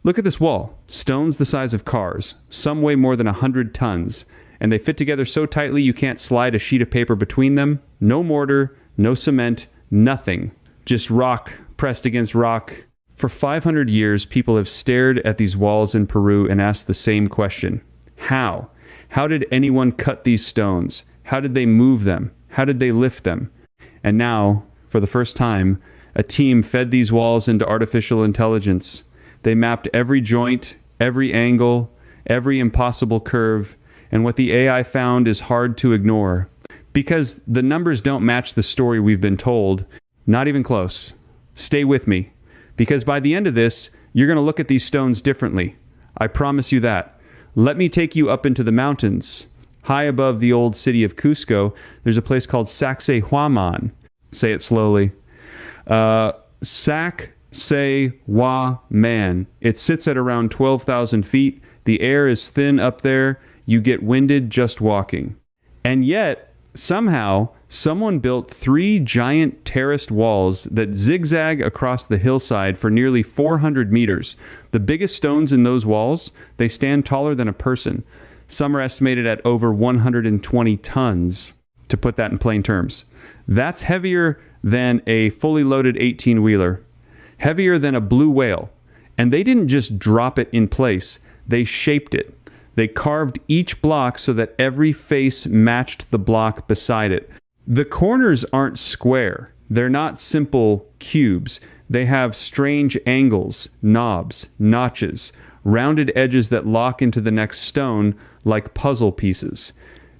Look at this wall. Stones the size of cars. Some weigh more than 100 tons. And they fit together so tightly you can't slide a sheet of paper between them. No mortar, no cement, nothing. Just rock pressed against rock. For 500 years, people have stared at these walls in Peru and asked the same question. How? How did anyone cut these stones? How did they move them? How did they lift them? And now, for the first time, a team fed these walls into artificial intelligence. They mapped every joint, every angle, every impossible curve, and what the AI found is hard to ignore. Because the numbers don't match the story we've been told. Not even close. Stay with me. Because by the end of this, you're going to look at these stones differently. I promise you that. Let me take you up into the mountains. High above the old city of Cusco, there's a place called Sacsayhuamán. Say it slowly. Sacsayhuamán. It sits at around 12,000 feet. The air is thin up there. You get winded just walking. And yet, somehow, someone built 3 giant terraced walls that zigzag across the hillside for nearly 400 meters. The biggest stones in those walls, they stand taller than a person. Some are estimated at over 120 tons, to put that in plain terms. That's heavier than a fully loaded 18-wheeler, heavier than a blue whale. And they didn't just drop it in place, they shaped it. They carved each block so that every face matched the block beside it. The corners aren't square. They're not simple cubes. They have strange angles, knobs, notches, rounded edges that lock into the next stone like puzzle pieces.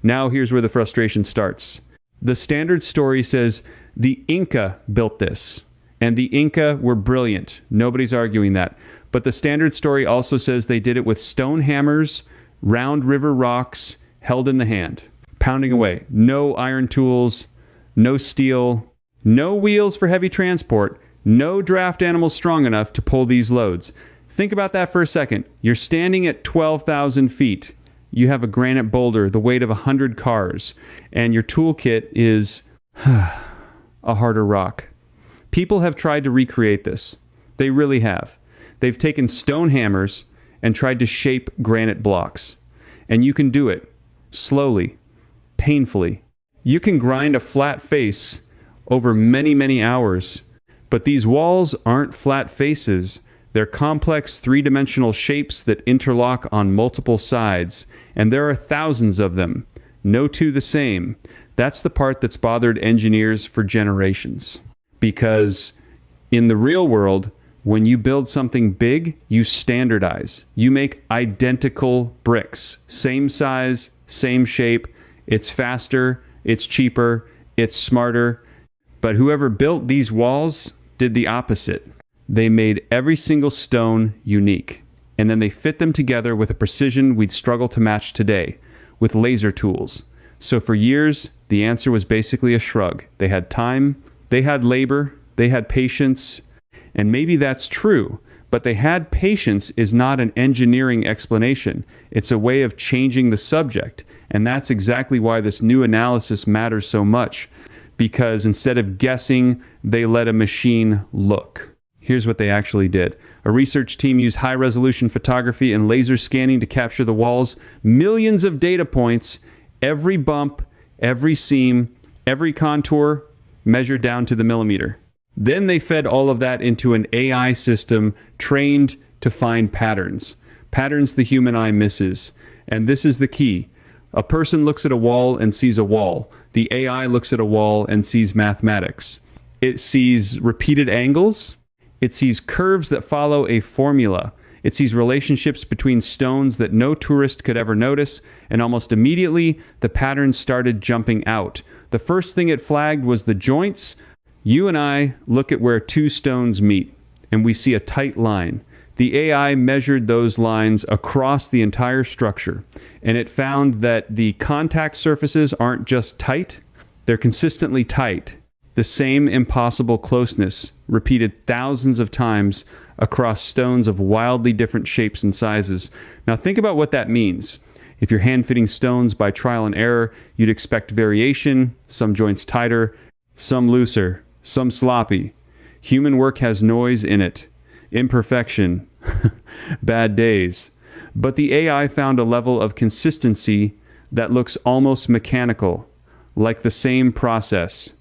Now here's where the frustration starts. The standard story says the Inca built this, and the Inca were brilliant. Nobody's arguing that. But the standard story also says they did it with stone hammers, round river rocks held in the hand, pounding away. No iron tools, no steel, no wheels for heavy transport, no draft animals strong enough to pull these loads. Think about that for a second. You're standing at 12,000 feet. You have a granite boulder the weight of 100 cars, and your toolkit is a harder rock. People have tried to recreate this. They really have. They've taken stone hammers and tried to shape granite blocks. And you can do it slowly, painfully. You can grind a flat face over many, many hours. But these walls aren't flat faces. They're complex three-dimensional shapes that interlock on multiple sides. And there are thousands of them. No two the same. That's the part that's bothered engineers for generations. Because in the real world, when you build something big, you standardize. You make identical bricks. Same size, same shape. It's faster, it's cheaper, it's smarter. But whoever built these walls did the opposite. They made every single stone unique. And then they fit them together with a precision we'd struggle to match today, with laser tools. So for years, the answer was basically a shrug. They had time, they had labor, they had patience. And maybe that's true, but they had patience is not an engineering explanation. It's a way of changing the subject. And that's exactly why this new analysis matters so much. Because instead of guessing, they let a machine look. Here's what they actually did. A research team used high-resolution photography and laser scanning to capture the walls. Millions of data points, every bump, every seam, every contour, measured down to the millimeter. Then they fed all of that into an AI system trained to find patterns. Patterns the human eye misses. And this is the key. A person looks at a wall and sees a wall. The AI looks at a wall and sees mathematics. It sees repeated angles. It sees curves that follow a formula. It sees relationships between stones that no tourist could ever notice. And almost immediately, the patterns started jumping out. The first thing it flagged was the joints. You and I look at where two stones meet, and we see a tight line. The AI measured those lines across the entire structure, and it found that the contact surfaces aren't just tight, they're consistently tight. The same impossible closeness, repeated thousands of times across stones of wildly different shapes and sizes. Now think about what that means. If you're hand-fitting stones by trial and error, you'd expect variation, some joints tighter, some looser, some sloppy. Human work has noise in it, imperfection, Bad days. But the AI found a level of consistency that looks almost mechanical, like the same process,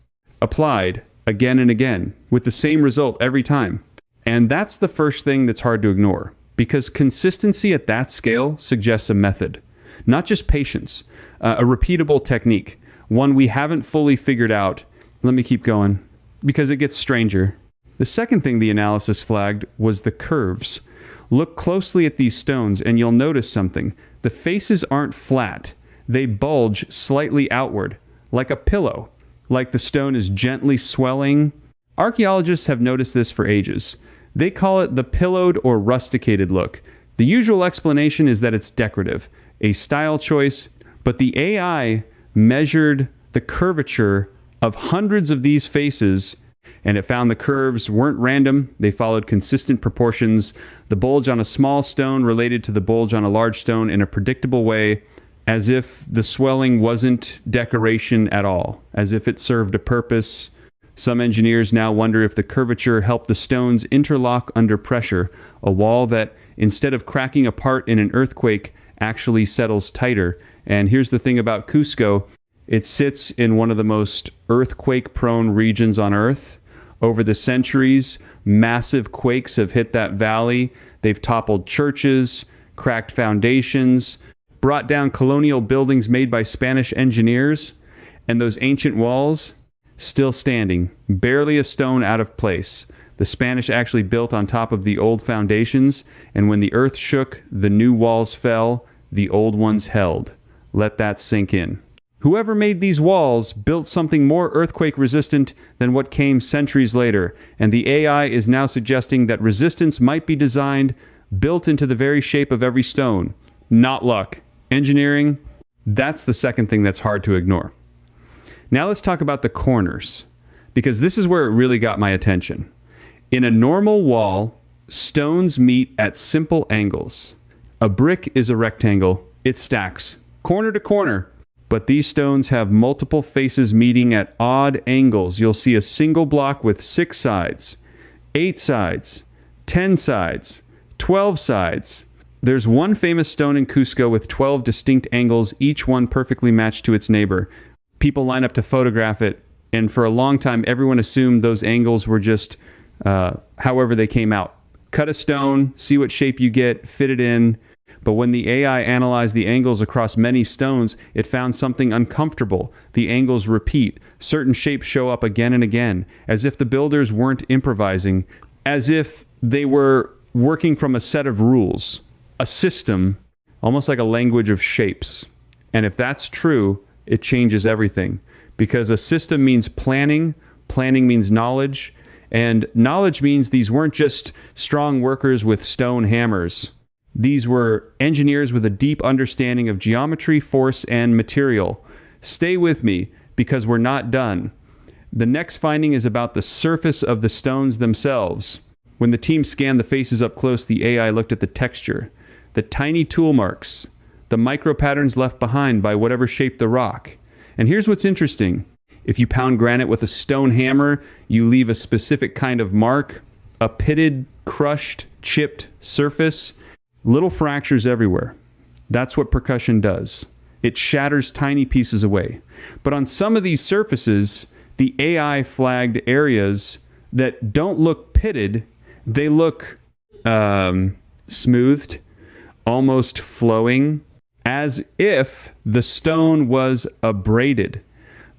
applied again and again, with the same result every time. And that's the first thing that's hard to ignore, because consistency at that scale suggests a method, not just patience, a repeatable technique, one we haven't fully figured out. Let me keep going, because it gets stranger. The second thing the analysis flagged was the curves. Look closely at these stones and you'll notice something. The faces aren't flat. They bulge slightly outward, like a pillow, like the stone is gently swelling. Archaeologists have noticed this for ages. They call it the pillowed or rusticated look. The usual explanation is that it's decorative, a style choice, but the AI measured the curvature of hundreds of these faces, and it found the curves weren't random. They followed consistent proportions. The bulge on a small stone related to the bulge on a large stone in a predictable way, as if the swelling wasn't decoration at all, as if it served a purpose. Some engineers now wonder if the curvature helped the stones interlock under pressure, a wall that, instead of cracking apart in an earthquake, actually settles tighter. And here's the thing about Cusco. It sits in one of the most earthquake-prone regions on Earth. Over the centuries, massive quakes have hit that valley. They've toppled churches, cracked foundations, brought down colonial buildings made by Spanish engineers, and those ancient walls, still standing, barely a stone out of place. The Spanish actually built on top of the old foundations, and when the earth shook, the new walls fell, the old ones held. Let that sink in. Whoever made these walls built something more earthquake-resistant than what came centuries later, and the AI is now suggesting that resistance might be designed, built into the very shape of every stone. Not luck. Engineering, that's the second thing that's hard to ignore. Now let's talk about the corners, because this is where it really got my attention. In a normal wall, stones meet at simple angles. A brick is a rectangle. It stacks, corner to corner. But these stones have multiple faces meeting at odd angles. You'll see a single block with 6 sides, 8 sides, 10 sides, 12 sides. There's one famous stone in Cusco with 12 distinct angles, each one perfectly matched to its neighbor. People line up to photograph it, and for a long time, everyone assumed those angles were just however they came out. Cut a stone, see what shape you get, fit it in. But when the AI analyzed the angles across many stones, it found something uncomfortable. The angles repeat. Certain shapes show up again and again, as if the builders weren't improvising, as if they were working from a set of rules, a system, almost like a language of shapes. And if that's true, it changes everything. Because a system means planning, planning means knowledge, and knowledge means these weren't just strong workers with stone hammers. These were engineers with a deep understanding of geometry, force, and material. Stay with me, because we're not done. The next finding is about the surface of the stones themselves. When the team scanned the faces up close, the AI looked at the texture, the tiny tool marks, the micro patterns left behind by whatever shaped the rock. And here's what's interesting. If you pound granite with a stone hammer, you leave a specific kind of mark, a pitted, crushed, chipped surface. Little fractures everywhere. That's what percussion does. It shatters tiny pieces away. But on some of these surfaces, the AI flagged areas that don't look pitted, they look smoothed, almost flowing, as if the stone was abraded,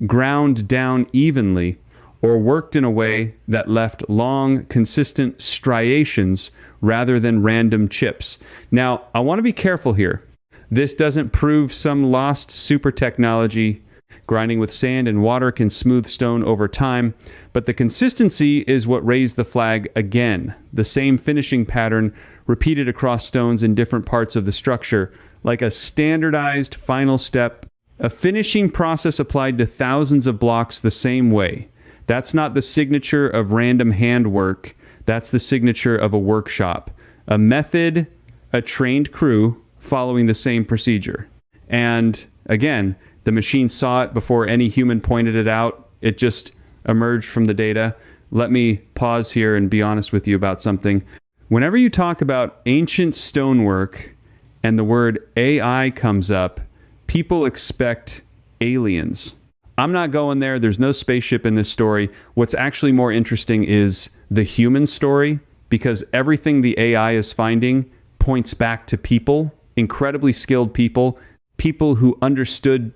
ground down evenly, or worked in a way that left long, consistent striations rather than random chips. Now, I want to be careful here. This doesn't prove some lost super technology. Grinding with sand and water can smooth stone over time, but the consistency is what raised the flag again. The same finishing pattern repeated across stones in different parts of the structure, like a standardized final step, a finishing process applied to thousands of blocks the same way. That's not the signature of random handwork. That's the signature of a workshop. A method, a trained crew following the same procedure. And again, the machine saw it before any human pointed it out. It just emerged from the data. Let me pause here and be honest with you about something. Whenever you talk about ancient stonework and the word AI comes up, people expect aliens. I'm not going there. There's no spaceship in this story. What's actually more interesting is the human story, because everything the AI is finding points back to people, incredibly skilled people, people who understood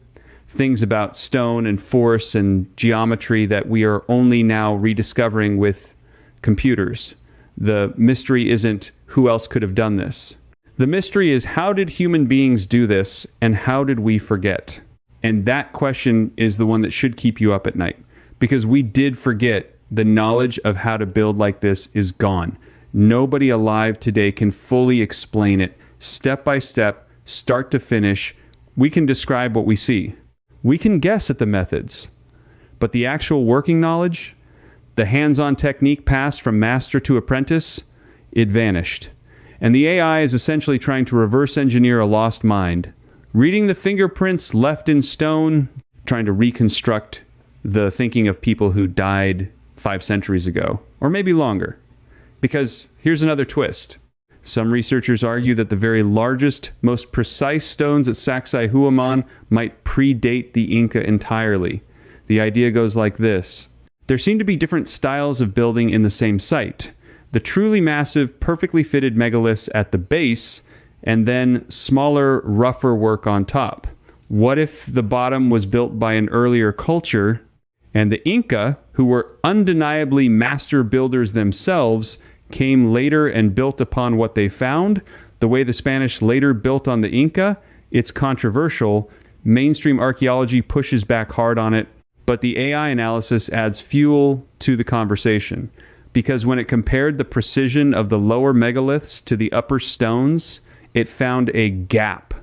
things about stone and force and geometry that we are only now rediscovering with computers. The mystery isn't who else could have done this. The mystery is, how did human beings do this, and how did we forget? And that question is the one that should keep you up at night, because we did forget. The knowledge of how to build like this is gone. Nobody alive today can fully explain it, step by step, start to finish. We can describe what we see. We can guess at the methods. But the actual working knowledge, the hands-on technique passed from master to apprentice, it vanished. And the AI is essentially trying to reverse engineer a lost mind, reading the fingerprints left in stone, trying to reconstruct the thinking of people who died 5 centuries ago, or maybe longer. Because here's another twist. Some researchers argue that the very largest, most precise stones at Sacsayhuamán might predate the Inca entirely. The idea goes like this. There seem to be different styles of building in the same site. The truly massive, perfectly fitted megaliths at the base, and then smaller, rougher work on top. What if the bottom was built by an earlier culture, and the Inca, who were undeniably master builders themselves, came later and built upon what they found? The way the Spanish later built on the Inca? It's controversial. Mainstream archaeology pushes back hard on it, but the AI analysis adds fuel to the conversation. Because when it compared the precision of the lower megaliths to the upper stones, it found a gap,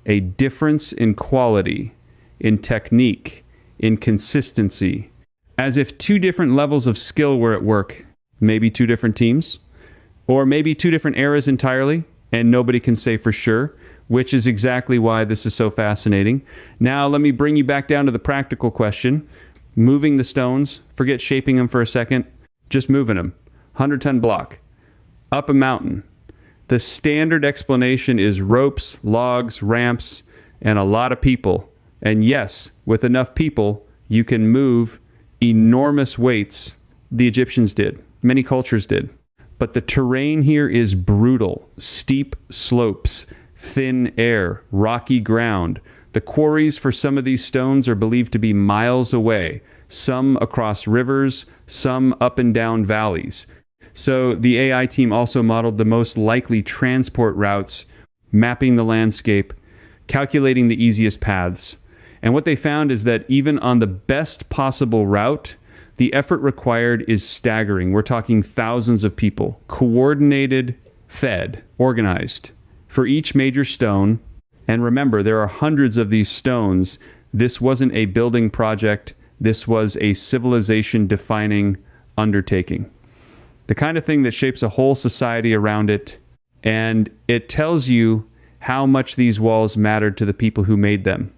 a difference in quality, in technique, in consistency, as if 2 different levels of skill were at work. Maybe 2 different teams, or maybe 2 different eras entirely, and nobody can say for sure, which is exactly why this is so fascinating. Now, let me bring you back down to the practical question. Moving the stones, forget shaping them for a second, just moving them. 100-ton block, up a mountain. The standard explanation is ropes, logs, ramps, and a lot of people. And yes, with enough people, you can move enormous weights. The Egyptians did. Many cultures did. But the terrain here is brutal. Steep slopes, thin air, rocky ground. The quarries for some of these stones are believed to be miles away, some across rivers, some up and down valleys. So the AI team also modeled the most likely transport routes, mapping the landscape, calculating the easiest paths. And what they found is that even on the best possible route, the effort required is staggering. We're talking thousands of people, coordinated, fed, organized, for each major stone. And remember, there are hundreds of these stones. This wasn't a building project. This was a civilization-defining undertaking. The kind of thing that shapes a whole society around it. And it tells you how much these walls mattered to the people who made them.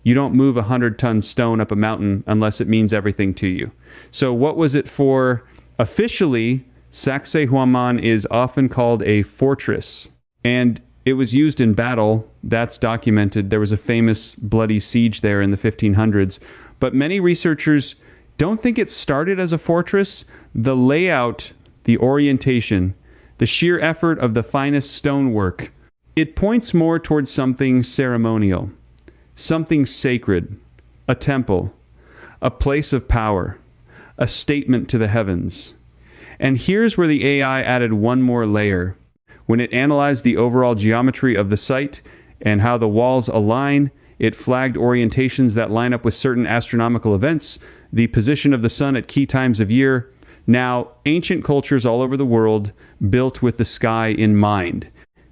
You don't move a 100-ton stone up a mountain unless it means everything to you. So what was it for? Officially, Sacsayhuamán is often called a fortress, and it was used in battle. That's documented. There was a famous bloody siege there in the 1500s. But many researchers don't think it started as a fortress. The layout, the orientation, the sheer effort of the finest stonework, it points more towards something ceremonial. Something sacred, a temple, a place of power, a statement to the heavens. And here's where the AI added one more layer. When it analyzed the overall geometry of the site and how the walls align, it flagged orientations that line up with certain astronomical events, the position of the sun at key times of year. Now, ancient cultures all over the world built with the sky in mind.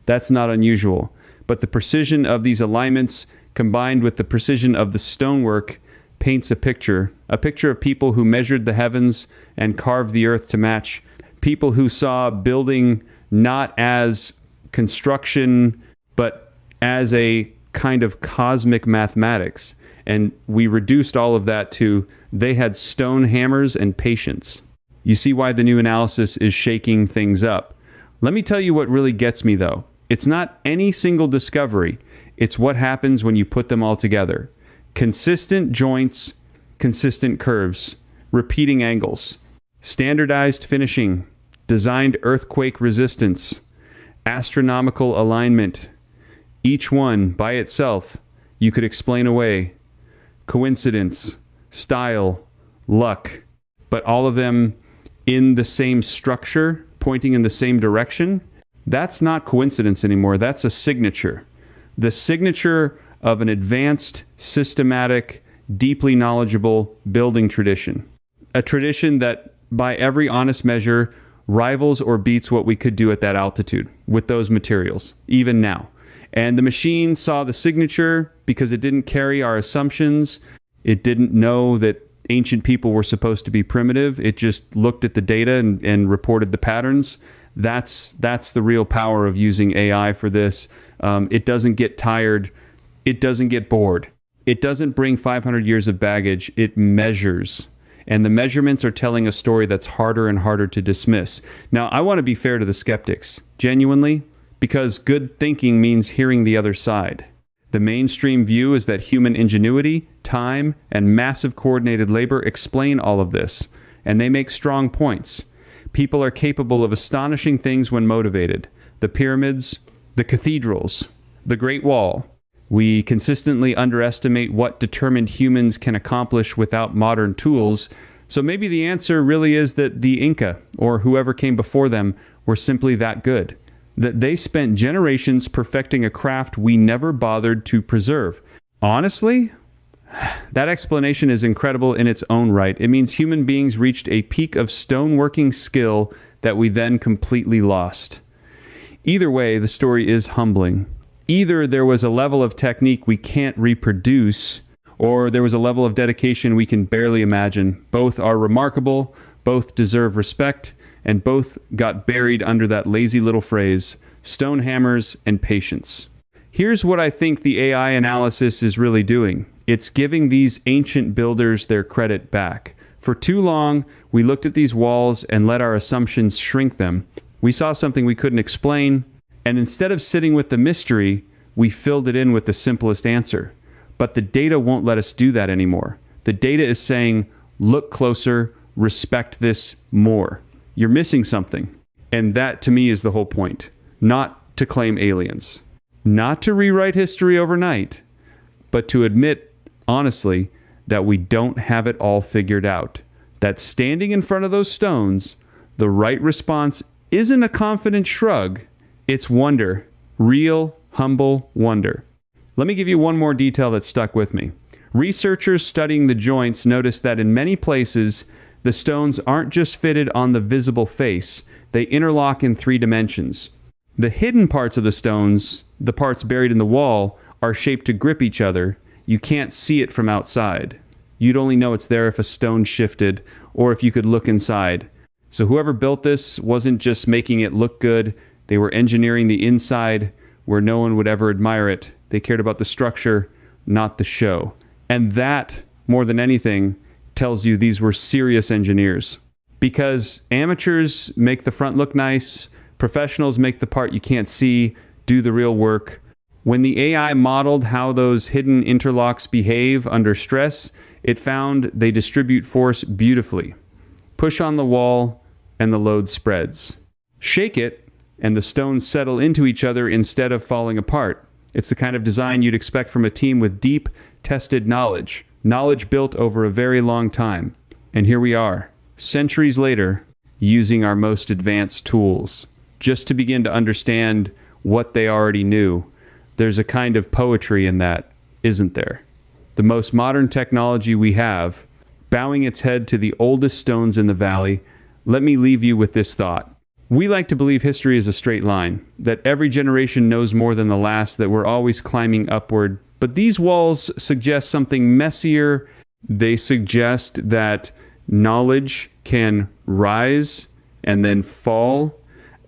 That's not unusual. But the precision of these alignments combined with the precision of the stonework paints a picture of people who measured the heavens and carved the earth to match, people who saw building not as construction, but as a kind of cosmic mathematics. And we reduced all of that to they had stone hammers and patience. You see why the new analysis is shaking things up. Let me tell you what really gets me, though. It's not any single discovery. It's what happens when you put them all together. Consistent joints, consistent curves, repeating angles, standardized finishing, designed earthquake resistance, astronomical alignment. Each one by itself you could explain away. Coincidence, style, luck, but all of them in the same structure, pointing in the same direction. That's not coincidence anymore. That's a signature. The signature of an advanced, systematic, deeply knowledgeable building tradition. A tradition that, by every honest measure, rivals or beats what we could do at that altitude with those materials, even now. And the machine saw the signature because it didn't carry our assumptions. It didn't know that ancient people were supposed to be primitive. It just looked at the data and reported the patterns. That's the real power of using AI for this. It doesn't get tired. It doesn't get bored. It doesn't bring 500 years of baggage. It measures. And the measurements are telling a story that's harder and harder to dismiss. Now, I want to be fair to the skeptics, genuinely, because good thinking means hearing the other side. The mainstream view is that human ingenuity, time, and massive coordinated labor explain all of this, and they make strong points. People are capable of astonishing things when motivated. The pyramids, the cathedrals, the Great Wall. We consistently underestimate what determined humans can accomplish without modern tools, so maybe the answer really is that the Inca, or whoever came before them, were simply that good. That they spent generations perfecting a craft we never bothered to preserve. Honestly, that explanation is incredible in its own right. It means human beings reached a peak of stoneworking skill that we then completely lost. Either way, the story is humbling. Either there was a level of technique we can't reproduce, or there was a level of dedication we can barely imagine. Both are remarkable, both deserve respect, and both got buried under that lazy little phrase, stone hammers and patience. Here's what I think the AI analysis is really doing. It's giving these ancient builders their credit back. For too long, we looked at these walls and let our assumptions shrink them. We saw something we couldn't explain, and instead of sitting with the mystery, we filled it in with the simplest answer. But the data won't let us do that anymore. The data is saying, look closer, respect this more. You're missing something. And that, to me, is the whole point. Not to claim aliens. Not to rewrite history overnight, but to admit, honestly, that we don't have it all figured out. That standing in front of those stones, the right response isn't a confident shrug. It's wonder. Real, humble wonder. Let me give you one more detail that stuck with me. Researchers studying the joints noticed that in many places, the stones aren't just fitted on the visible face, they interlock in 3 dimensions. The hidden parts of the stones, the parts buried in the wall, are shaped to grip each other. You can't see it from outside. You'd only know it's there if a stone shifted, or if you could look inside. So whoever built this wasn't just making it look good, they were engineering the inside where no one would ever admire it. They cared about the structure, not the show. And that, more than anything, tells you these were serious engineers. Because amateurs make the front look nice, professionals make the part you can't see, do the real work. When the AI modeled how those hidden interlocks behave under stress, it found they distribute force beautifully. Push on the wall, and the load spreads. Shake it, and the stones settle into each other instead of falling apart. It's the kind of design you'd expect from a team with deep, tested knowledge. Knowledge built over a very long time. And here we are, centuries later, using our most advanced tools, just to begin to understand what they already knew. There's a kind of poetry in that, isn't there? The most modern technology we have, bowing its head to the oldest stones in the valley. Let me leave you with this thought. We like to believe history is a straight line, that every generation knows more than the last, that we're always climbing upward. But these walls suggest something messier. They suggest that knowledge can rise and then fall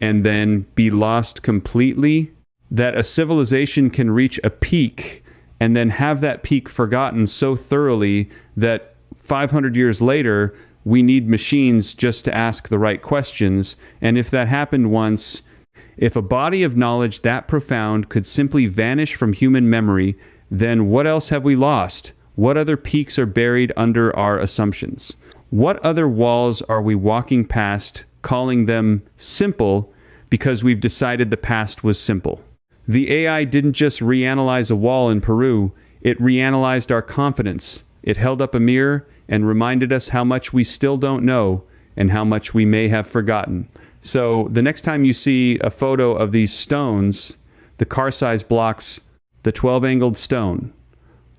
and then be lost completely. That a civilization can reach a peak and then have that peak forgotten so thoroughly that 500 years later, we need machines just to ask the right questions. And if that happened once, If a body of knowledge that profound could simply vanish from human memory, then what else have we lost? What other peaks are buried under our assumptions? What other walls are we walking past, calling them simple because we've decided the past was simple? The AI didn't just reanalyze a wall in Peru, it reanalyzed our confidence. It held up a mirror and reminded us how much we still don't know and how much we may have forgotten. So the next time you see a photo of these stones, the car-sized blocks, the 12-angled stone,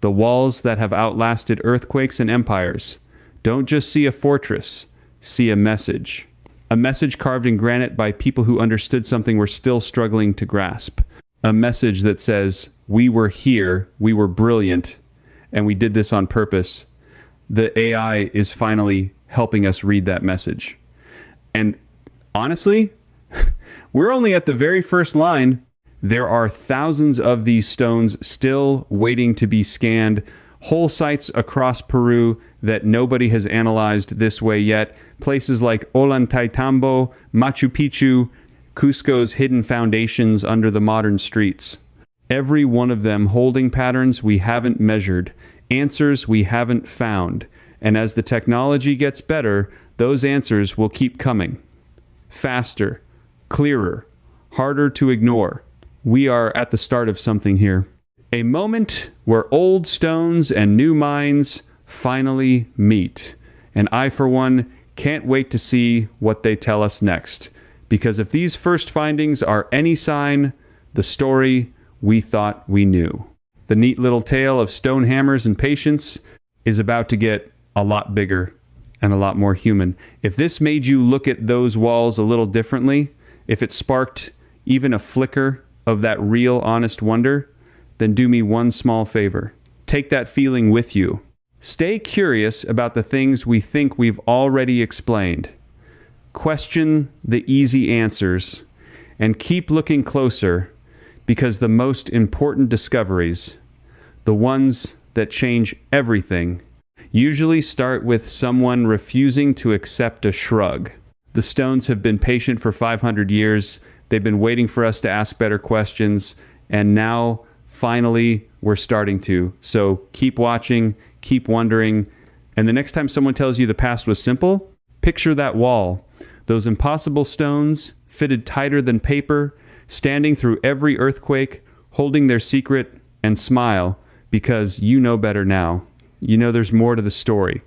the walls that have outlasted earthquakes and empires, don't just see a fortress, see a message. A message carved in granite by people who understood something we're still struggling to grasp. A message that says, we were here, we were brilliant, and we did this on purpose. The AI is finally helping us read that message. And honestly, we're only at the very first line. There are thousands of these stones still waiting to be scanned. Whole sites across Peru that nobody has analyzed this way yet. Places like Ollantaytambo, Machu Picchu, Cusco's hidden foundations under the modern streets. Every one of them holding patterns we haven't measured, answers we haven't found. And as the technology gets better, those answers will keep coming. Faster, clearer, harder to ignore. We are at the start of something here. A moment where old stones and new minds finally meet. And I, for one, can't wait to see what they tell us next. Because if these first findings are any sign, the story we thought we knew. The neat little tale of stone hammers and patience is about to get a lot bigger and a lot more human. If this made you look at those walls a little differently, if it sparked even a flicker of that real, honest wonder, then do me one small favor. Take that feeling with you. Stay curious about the things we think we've already explained. Question the easy answers and keep looking closer, because the most important discoveries, the ones that change everything, usually start with someone refusing to accept a shrug. The stones have been patient for 500 years. They've been waiting for us to ask better questions, and now finally we're starting to. So keep watching, keep wondering, and the next time someone tells you the past was simple, picture that wall. Those impossible stones, fitted tighter than paper, standing through every earthquake, holding their secret, and smile, because you know better now. You know there's more to the story.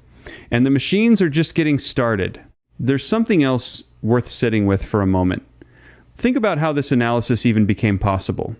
And the machines are just getting started. There's something else worth sitting with for a moment. Think about how this analysis even became possible.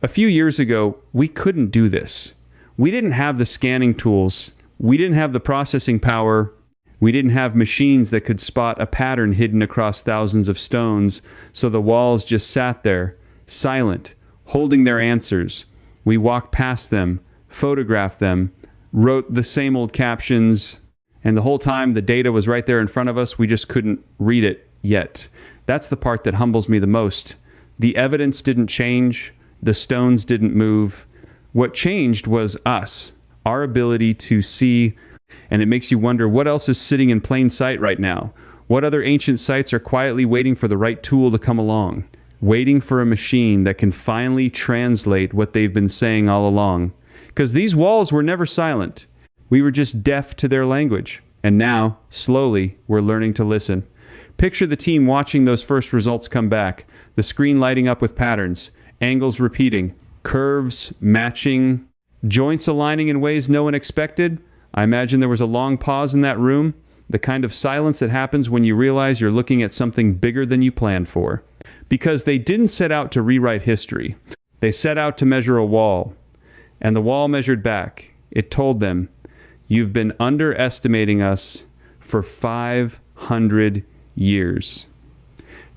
A few years ago, we couldn't do this. We didn't have the scanning tools. We didn't have the processing power. We didn't have machines that could spot a pattern hidden across thousands of stones, so the walls just sat there, silent, holding their answers. We walked past them, photographed them, wrote the same old captions, and the whole time the data was right there in front of us, we just couldn't read it yet. That's the part that humbles me the most. The evidence didn't change, the stones didn't move. What changed was us, our ability to see. And it makes you wonder, what else is sitting in plain sight right now? What other ancient sites are quietly waiting for the right tool to come along? Waiting for a machine that can finally translate what they've been saying all along. Because these walls were never silent. We were just deaf to their language. And now, slowly, we're learning to listen. Picture the team watching those first results come back. The screen lighting up with patterns, angles repeating, curves matching, joints aligning in ways no one expected. I imagine there was a long pause in that room, the kind of silence that happens when you realize you're looking at something bigger than you planned for. Because they didn't set out to rewrite history. They set out to measure a wall. And the wall measured back. It told them, you've been underestimating us for 500 years.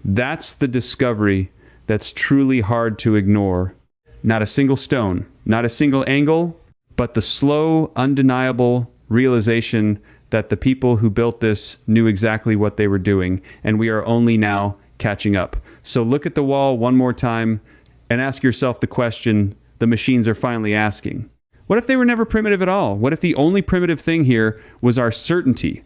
That's the discovery that's truly hard to ignore. Not a single stone, not a single angle, but the slow, undeniable realization that the people who built this knew exactly what they were doing, and we are only now catching up. So look at the wall one more time and ask yourself the question the machines are finally asking. What if they were never primitive at all? What if the only primitive thing here was our certainty